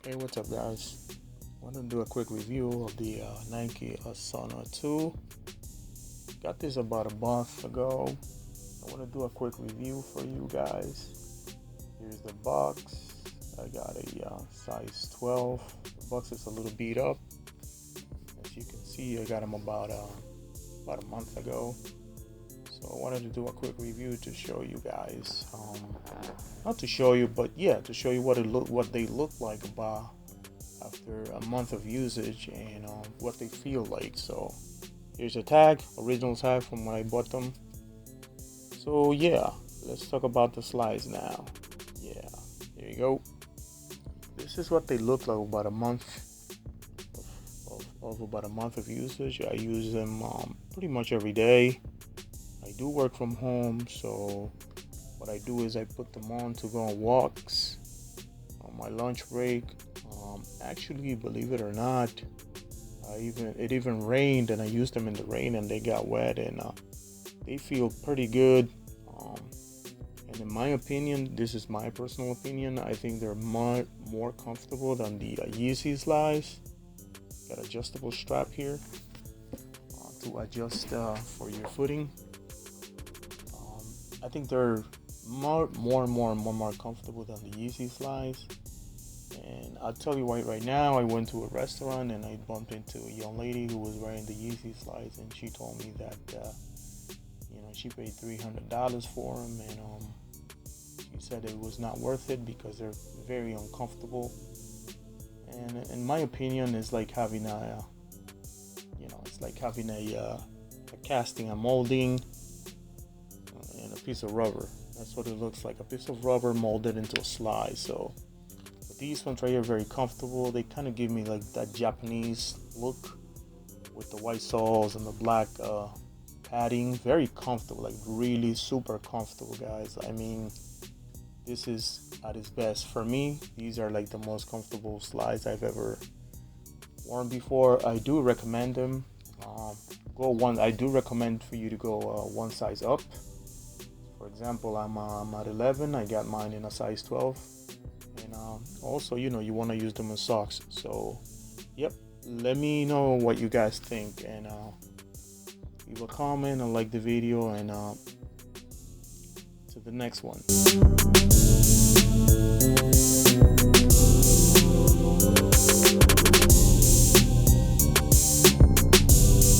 Hey, what's up, guys? I want to do a quick review of the Nike Asuna 2. Got this about a month ago. I want to do a quick review for you guys. Here's the box. I got a size 12. The box is a little beat up. As you can see, I got them about a month ago. So I wanted to do a quick review to show you guys, not to show you, but yeah, to show you what they look like about after a month of usage and what they feel like. So here's a tag, original tag from when I bought them. So yeah, let's talk about the slides now. Yeah, here you go. This is what they look like about a month of about a month of usage. I use them pretty much every day. I do work from home, so what I do is I put them on to go on walks on my lunch break. Actually, believe it or not, it even rained, and I used them in the rain, and they got wet, and they feel pretty good. And in my opinion, this is my personal opinion, I think they're more comfortable than the Yeezy slides. Got adjustable strap here to adjust for your footing. I think they're more comfortable than the Yeezy slides. And I'll tell you right now, I went to a restaurant and I bumped into a young lady who was wearing the Yeezy slides, and she told me that she paid $300 for them, and she said it was not worth it because they're very uncomfortable. And in my opinion, it's like having a casting, a molding, and a piece of rubber. That's what it looks like, a piece of rubber molded into a slide. So these ones right here are very comfortable. They kind of give me like that Japanese look with the white soles and the black padding. Very comfortable, like really super comfortable, guys. I mean, this is at its best for me. These are like the most comfortable slides I've ever worn before. I do recommend them. I do recommend for you to go one size up. For example, I'm at 11. I got mine in a size 12. And also, you want to use them as socks. So, yep. Let me know what you guys think, and leave a comment and like the video, and to the next one.